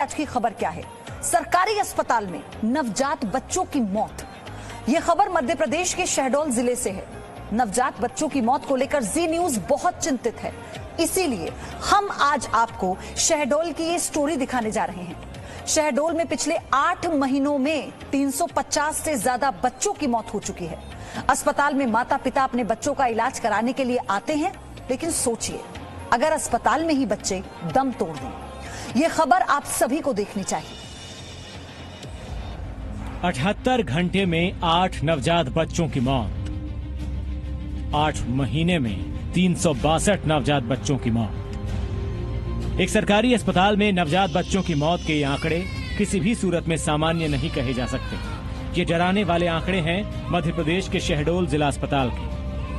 आज की खबर क्या है? सरकारी अस्पताल में नवजात बच्चों की मौत। यह खबर मध्य प्रदेश के शहडोल जिले से है। नवजात बच्चों की मौत को लेकर जी न्यूज बहुत चिंतित है, इसीलिए हम आज आपको शहडोल की ये स्टोरी दिखाने जा रहे हैं। शहडोल में पिछले 8 महीनों में 350 से ज्यादा बच्चों की मौत हो चुकी है। अस्पताल में माता पिता अपने बच्चों का इलाज कराने के लिए आते हैं, लेकिन सोचिए अगर अस्पताल में ही बच्चे दम तोड़ दें। ये खबर आप सभी को देखनी चाहिए। 78 घंटे में 8 नवजात बच्चों की मौत। 8 महीने में 362 नवजात बच्चों की मौत। एक सरकारी अस्पताल में नवजात बच्चों की मौत के ये आंकड़े किसी भी सूरत में सामान्य नहीं कहे जा सकते। ये डराने वाले आंकड़े हैं मध्य प्रदेश के शहडोल जिला अस्पताल के।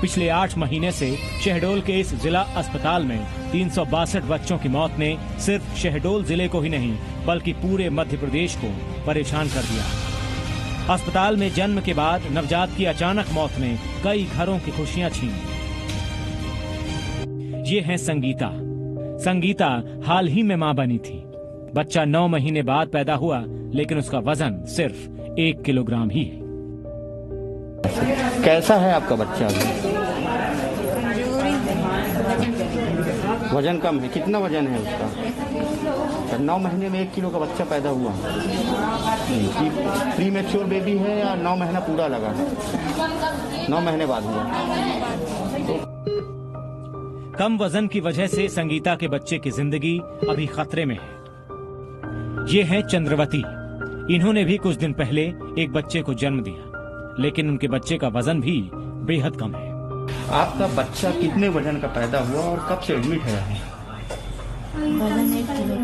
पिछले 8 महीने से शहडोल के इस जिला अस्पताल में 362 बच्चों की मौत ने सिर्फ शहडोल जिले को ही नहीं बल्कि पूरे मध्य प्रदेश को परेशान कर दिया। अस्पताल में जन्म के बाद नवजात की अचानक मौत ने कई घरों की खुशियां छीनी। ये है संगीता। संगीता हाल ही में मां बनी थी। बच्चा 9 महीने बाद पैदा हुआ, लेकिन उसका वजन सिर्फ 1 किलोग्राम ही है। कैसा है आपका बच्चा अभी? वजन कम है। कितना वजन है उसका? 9 महीने में 1 किलो का बच्चा पैदा हुआ। प्री मैच्योर बेबी है या 9 महीना पूरा लगा? 9 महीने बाद हुआ। कम वजन की वजह से संगीता के बच्चे की जिंदगी अभी खतरे में है। ये है चंद्रवती। इन्होंने भी कुछ दिन पहले एक बच्चे को जन्म दिया, लेकिन उनके बच्चे का वजन भी बेहद कम है। आपका बच्चा कितने वजन का पैदा हुआ और कब से एडमिट है? वजन 1 किलो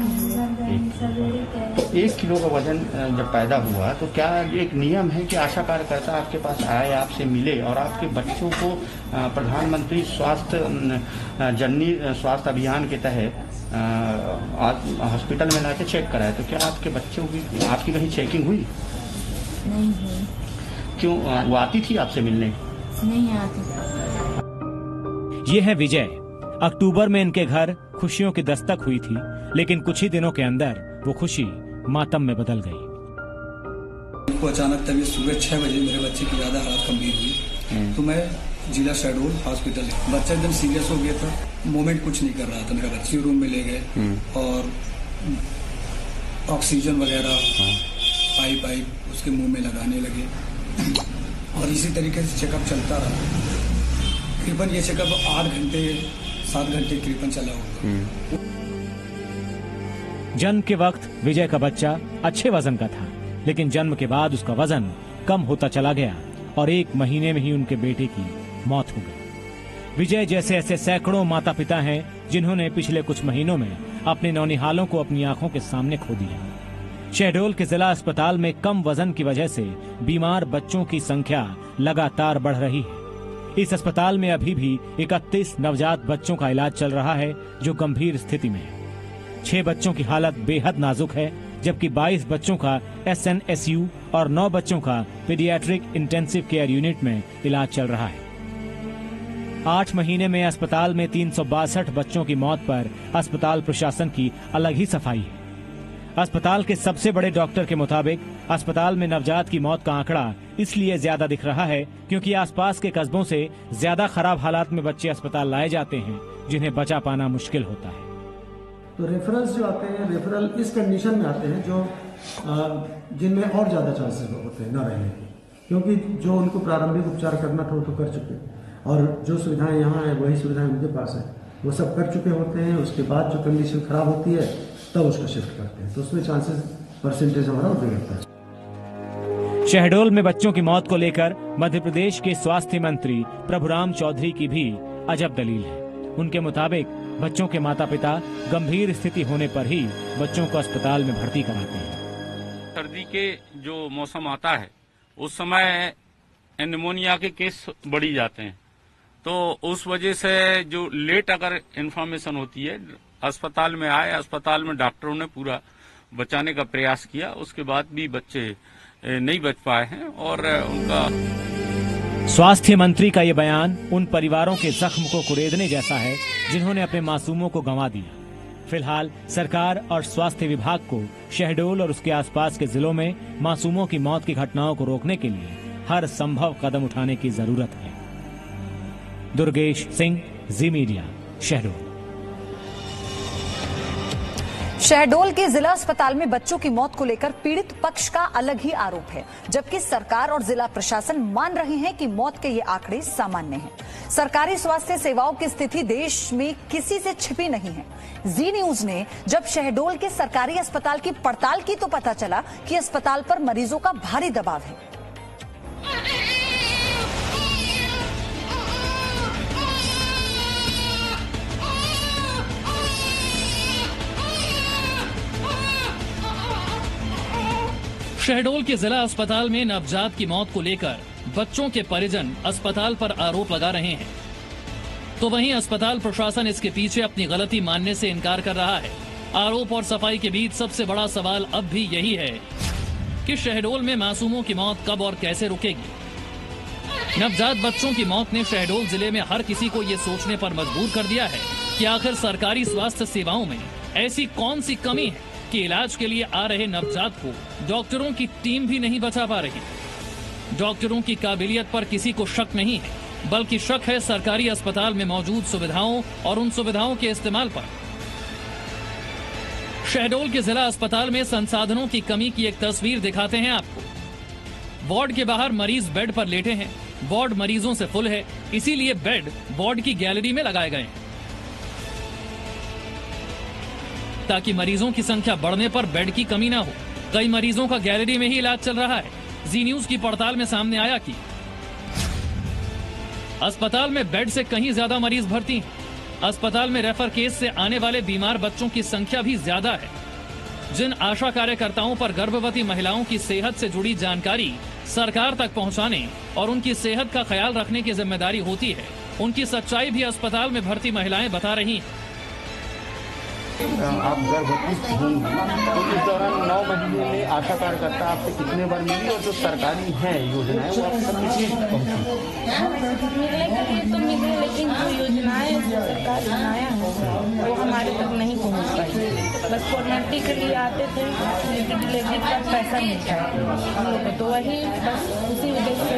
का। तो 1 किलो का वजन जब पैदा हुआ तो क्या एक नियम है कि आशा कार्यकर्ता आपके पास आए, आपसे मिले और आपके बच्चों को प्रधानमंत्री जननी स्वास्थ्य अभियान के तहत हॉस्पिटल में लाके चेक कराए? तो क्या आपके बच्चों की आपकी कहीं चेकिंग हुई? नहीं हुई। क्यों? वो आती थी आपसे मिलने? नहीं आती। ये है विजय। अक्टूबर में इनके घर खुशियों की दस्तक हुई थी, लेकिन कुछ ही दिनों के अंदर वो खुशी मातम में बदल गई। को अचानक तबीयत सुबह 6 बजे मेरे बच्चे की ज्यादा हालत गंभीर हुई, तो मैं जिला शहडोल हॉस्पिटल, बच्चा एकदम सीरियस हो गया था। मूवमेंट कुछ नहीं कर रहा था। मेरा बच्चे रूम में ले गए और ऑक्सीजन वगैरह पाइप उसके मुंह में लगाने लगे और इसी तरीके से चेकअप चलता रहा। तकरीबन ये चेकअप 8 घंटे 7 घंटे तकरीबन चला होगा। जन्म के वक्त विजय का बच्चा अच्छे वजन का था, लेकिन जन्म के बाद उसका वजन कम होता चला गया और 1 महीने में ही उनके बेटे की मौत हो गई। विजय जैसे ऐसे सैकड़ों माता पिता हैं जिन्होंने पिछले कुछ महीनों में अपने नौनिहालों को अपनी आंखों के सामने खो दिया। शहडोल के जिला अस्पताल में कम वजन की वजह से बीमार बच्चों की संख्या लगातार बढ़ रही है। इस अस्पताल में अभी भी 31 नवजात बच्चों का इलाज चल रहा है जो गंभीर स्थिति में है। 6 बच्चों की हालत बेहद नाजुक है, जबकि 22 बच्चों का SNSU और 9 बच्चों का पीडियाट्रिक इंटेंसिव केयर यूनिट में इलाज चल रहा है। 8 महीने में अस्पताल में 362 बच्चों की मौत पर अस्पताल प्रशासन की अलग ही सफाई है। अस्पताल के सबसे बड़े डॉक्टर के मुताबिक अस्पताल में नवजात की मौत का आंकड़ा इसलिए ज्यादा दिख रहा है क्योंकि आसपास के कस्बों से ज्यादा खराब हालात में बच्चे अस्पताल लाए जाते हैं, जिन्हें बचा पाना मुश्किल होता है। तो रेफरल्स जो आते हैं, रेफरल इस कंडीशन में आते हैं जो जिनमें और ज्यादा चांसेस होते हैं न रहने के, क्योंकि जो उनको प्रारंभिक उपचार करना था वो तो कर चुके और जो सुविधाएं यहाँ है वही सुविधाएं उनके पास है, वो सब कर चुके होते हैं। उसके बाद जो कंडीशन खराब होती है तब उसको शिफ्ट करते हैं, तो उसमें चांसेस परसेंटेज हमारा बिगड़ता है। शहडोल में बच्चों की मौत को लेकर मध्य प्रदेश के स्वास्थ्य मंत्री प्रभुराम चौधरी की भी अजब दलील है। उनके मुताबिक बच्चों के माता पिता गंभीर स्थिति होने पर ही बच्चों को अस्पताल में भर्ती कराते हैं। सर्दी के जो मौसम आता है उस समय निमोनिया के केस बढ़ी जाते हैं, तो उस वजह से जो लेट अगर इन्फॉर्मेशन होती है, अस्पताल में आए, अस्पताल में डॉक्टरों ने पूरा बचाने का प्रयास किया, उसके बाद भी बच्चे नहीं बच पाए हैं और उनका स्वास्थ्य मंत्री का ये बयान उन परिवारों के जख्म को कुरेदने जैसा है जिन्होंने अपने मासूमों को गंवा दिया। फिलहाल सरकार और स्वास्थ्य विभाग को शहडोल और उसके आसपास के जिलों में मासूमों की मौत की घटनाओं को रोकने के लिए हर संभव कदम उठाने की जरूरत है। दुर्गेश सिंह, जी मीडिया, शहडोल। शहडोल के जिला अस्पताल में बच्चों की मौत को लेकर पीड़ित पक्ष का अलग ही आरोप है, जबकि सरकार और जिला प्रशासन मान रहे हैं कि मौत के ये आंकड़े सामान्य हैं। सरकारी स्वास्थ्य सेवाओं की स्थिति देश में किसी से छिपी नहीं है। जी न्यूज ने जब शहडोल के सरकारी अस्पताल की पड़ताल की तो पता चला कि अस्पताल पर मरीजों का भारी दबाव है। शहडोल के जिला अस्पताल में नवजात की मौत को लेकर बच्चों के परिजन अस्पताल पर आरोप लगा रहे हैं, तो वहीं अस्पताल प्रशासन इसके पीछे अपनी गलती मानने से इनकार कर रहा है। आरोप और सफाई के बीच सबसे बड़ा सवाल अब भी यही है कि शहडोल में मासूमों की मौत कब और कैसे रुकेगी। नवजात बच्चों की मौत ने शहडोल जिले में हर किसी को ये सोचने पर मजबूर कर दिया है कि आखिर सरकारी स्वास्थ्य सेवाओं में ऐसी कौन सी कमी है कि इलाज के लिए आ रहे नवजात को डॉक्टरों की टीम भी नहीं बचा पा रही। डॉक्टरों की काबिलियत पर किसी को शक नहीं है, बल्कि शक है सरकारी अस्पताल में मौजूद सुविधाओं और उन सुविधाओं के इस्तेमाल पर। शहडोल के जिला अस्पताल में संसाधनों की कमी की एक तस्वीर दिखाते हैं आपको। वार्ड के बाहर मरीज बेड पर लेटे हैं। वार्ड मरीजों से फुल है, इसीलिए बेड वार्ड की गैलरी में लगाए गए हैं ताकि मरीजों की संख्या बढ़ने पर बेड की कमी ना हो। कई मरीजों का गैलरी में ही इलाज चल रहा है। जी न्यूज की पड़ताल में सामने आया कि अस्पताल में बेड से कहीं ज्यादा मरीज भर्ती हैं। अस्पताल में रेफर केस से आने वाले बीमार बच्चों की संख्या भी ज्यादा है। जिन आशा कार्यकर्ताओं पर गर्भवती महिलाओं की सेहत से जुड़ी जानकारी सरकार तक पहुंचाने और उनकी सेहत का ख्याल रखने की जिम्मेदारी होती है, उनकी सच्चाई भी अस्पताल में भर्ती महिलाएं बता रही हैं। आप गर्भवती होंगी तो इस दौरान 9 महीने में आशा कार्यकर्ता आपसे कितने बार मिली और जो सरकारी है योजनाएं वो आप तक कितनी पहुंची? तो मिले, लेकिन जो योजनाएं सरकार बनाया है वो हमारे तक नहीं पहुंच पाई। बस फॉर्मेलिटी के लिए आते थे, लेकिन डिलीवरी का पैसा मिलता है हम लोग को, तो वही बस उसी वजह से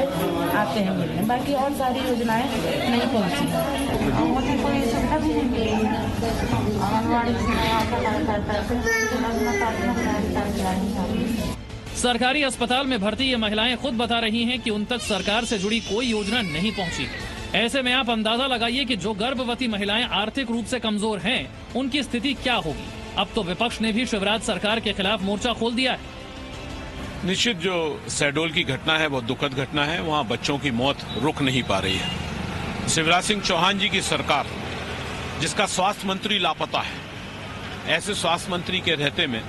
आते हैं मिलने। बाकी और सारी योजनाएं नहीं पहुंची। मुझे कोई सुविधा भी नहीं मिली। आंगनबाड़ी सरकारी अस्पताल में भर्ती ये महिलाएं खुद बता रही हैं कि उन तक सरकार से जुड़ी कोई योजना नहीं पहुंची है। ऐसे में आप अंदाजा लगाइए कि जो गर्भवती महिलाएं आर्थिक रूप से कमजोर हैं, उनकी स्थिति क्या होगी। अब तो विपक्ष ने भी शिवराज सरकार के खिलाफ मोर्चा खोल दिया है। निश्चित जो शहडोल की घटना है वो दुखद घटना है। वहाँ बच्चों की मौत रुक नहीं पा रही है। शिवराज सिंह चौहान जी की सरकार, जिसका स्वास्थ्य मंत्री लापता है, ऐसे स्वास्थ्य मंत्री के रहते में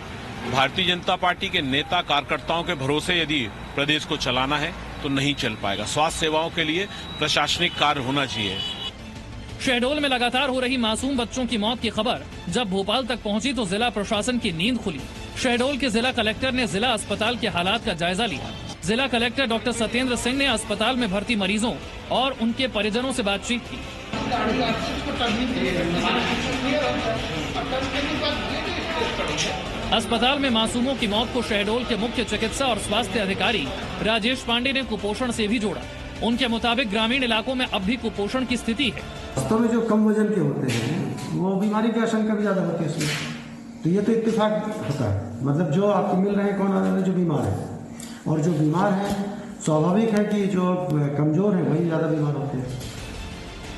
भारतीय जनता पार्टी के नेता कार्यकर्ताओं के भरोसे यदि प्रदेश को चलाना है तो नहीं चल पाएगा। स्वास्थ्य सेवाओं के लिए प्रशासनिक कार्य होना चाहिए। शहडोल में लगातार हो रही मासूम बच्चों की मौत की खबर जब भोपाल तक पहुंची तो जिला प्रशासन की नींद खुली। शहडोल के जिला कलेक्टर ने जिला अस्पताल के हालात का जायजा लिया। जिला कलेक्टर डॉक्टर सत्येंद्र सिंह ने अस्पताल में भर्ती मरीजों और उनके परिजनों से बातचीत की। अस्पताल में मासूमों की मौत को शहडोल के मुख्य चिकित्सा और स्वास्थ्य अधिकारी राजेश पांडे ने कुपोषण से भी जोड़ा। उनके मुताबिक ग्रामीण इलाकों में अब भी कुपोषण की स्थिति है। वास्तव में जो कम वजन के होते हैं वो बीमारी की आशंका भी ज्यादा होती है इसमें, तो ये तो इत्तेफाक होता है। मतलब जो आपको मिल रहे हैं कौन आ रहे हैं, जो बीमार है, और जो बीमार है स्वाभाविक है कि जो कमजोर है वही ज्यादा बीमार होते हैं।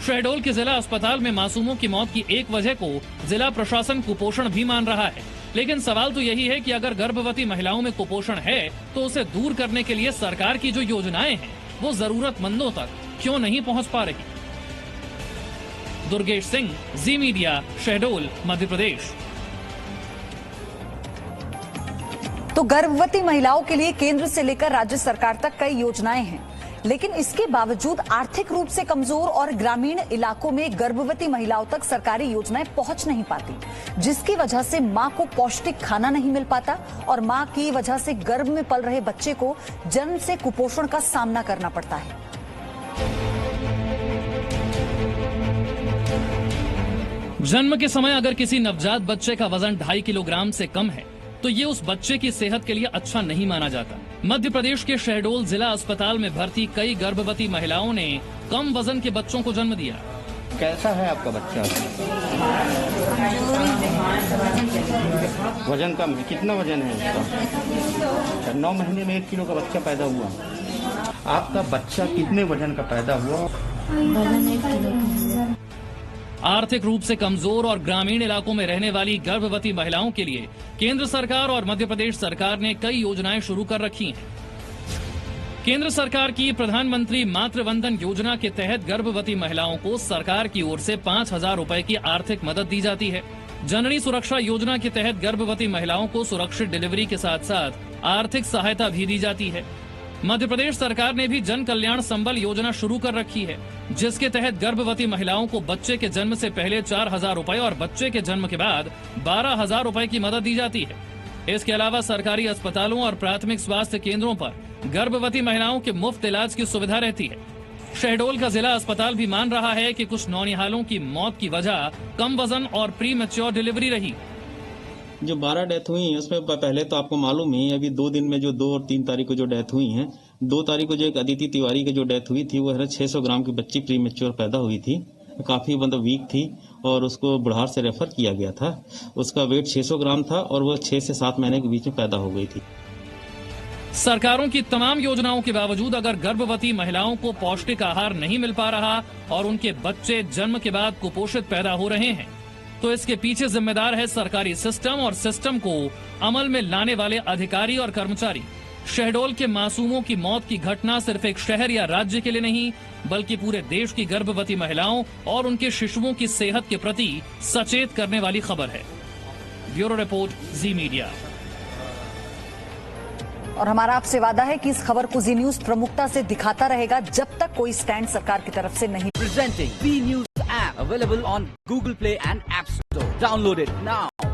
शहडोल के जिला अस्पताल में मासूमों की मौत की एक वजह को जिला प्रशासन कुपोषण भी मान रहा है, लेकिन सवाल तो यही है कि अगर गर्भवती महिलाओं में कुपोषण है तो उसे दूर करने के लिए सरकार की जो योजनाएं हैं वो जरूरतमंदों तक क्यों नहीं पहुंच पा रही। दुर्गेश सिंह, जी मीडिया, शहडोल, मध्य प्रदेश। तो गर्भवती महिलाओं के लिए केंद्र से लेकर राज्य सरकार तक कई योजनाएं हैं, लेकिन इसके बावजूद आर्थिक रूप से कमजोर और ग्रामीण इलाकों में गर्भवती महिलाओं तक सरकारी योजनाएं पहुंच नहीं पाती, जिसकी वजह से मां को पौष्टिक खाना नहीं मिल पाता और मां की वजह से गर्भ में पल रहे बच्चे को जन्म से कुपोषण का सामना करना पड़ता है। जन्म के समय अगर किसी नवजात बच्चे का वजन 2.5 किलोग्राम से कम है तो ये उस बच्चे की सेहत के लिए अच्छा नहीं माना जाता। मध्य प्रदेश के शहडोल जिला अस्पताल में भर्ती कई गर्भवती महिलाओं ने कम वजन के बच्चों को जन्म दिया। कैसा है आपका बच्चा? वजन कम है। कितना वजन है इसका? 9 महीने में 1 किलो का बच्चा पैदा हुआ। आपका बच्चा कितने वजन का पैदा हुआ? आर्थिक रूप से कमजोर और ग्रामीण इलाकों में रहने वाली गर्भवती महिलाओं के लिए केंद्र सरकार और मध्य प्रदेश सरकार ने कई योजनाएं शुरू कर रखी हैं। केंद्र सरकार की प्रधानमंत्री मातृ वंदन योजना के तहत गर्भवती महिलाओं को सरकार की ओर से 5,000 रुपए की आर्थिक मदद दी जाती है। जननी सुरक्षा योजना के तहत गर्भवती महिलाओं को सुरक्षित डिलीवरी के साथ साथ आर्थिक सहायता भी दी जाती है। मध्य प्रदेश सरकार ने भी जन कल्याण संबल योजना शुरू कर रखी है, जिसके तहत गर्भवती महिलाओं को बच्चे के जन्म से पहले 4,000 रुपए और बच्चे के जन्म के बाद 12,000 रुपए की मदद दी जाती है। इसके अलावा सरकारी अस्पतालों और प्राथमिक स्वास्थ्य केंद्रों पर गर्भवती महिलाओं के मुफ्त इलाज की सुविधा रहती है। शहडोल का जिला अस्पताल भी मान रहा है कि कुछ नौनिहालों की मौत की वजह कम वजन और प्री मैच्योर डिलीवरी रही। जो 12 डेथ हुई है उसमें पहले तो आपको मालूम ही अभी 2 दिन में जो 2 और 3 तारीख को जो डेथ हुई है, 2 तारीख को जो एक अदिति तिवारी की जो डेथ हुई थी वो है 600 ग्राम की बच्ची प्री मैच्योर पैदा हुई थी, काफी मतलब वीक थी और उसको बुढ़ार से रेफर किया गया था। उसका वेट 600 ग्राम था और वो 6 से 7 महीने के बीच में पैदा हो गई थी। सरकारों की तमाम योजनाओं के बावजूद अगर गर्भवती महिलाओं को पौष्टिक आहार नहीं मिल पा रहा और उनके बच्चे जन्म के बाद कुपोषित पैदा हो रहे हैं तो इसके पीछे जिम्मेदार है सरकारी सिस्टम और सिस्टम को अमल में लाने वाले अधिकारी और कर्मचारी। शहडोल के मासूमों की मौत की घटना सिर्फ एक शहर या राज्य के लिए नहीं बल्कि पूरे देश की गर्भवती महिलाओं और उनके शिशुओं की सेहत के प्रति सचेत करने वाली खबर है। ब्यूरो रिपोर्ट, जी मीडिया। और हमारा आपसे वादा है कि इस खबर को जी न्यूज प्रमुखता से दिखाता रहेगा जब तक कोई स्टैंड सरकार की तरफ से नहीं। Presenting Z News app available on Google Play and App Store. Download it now.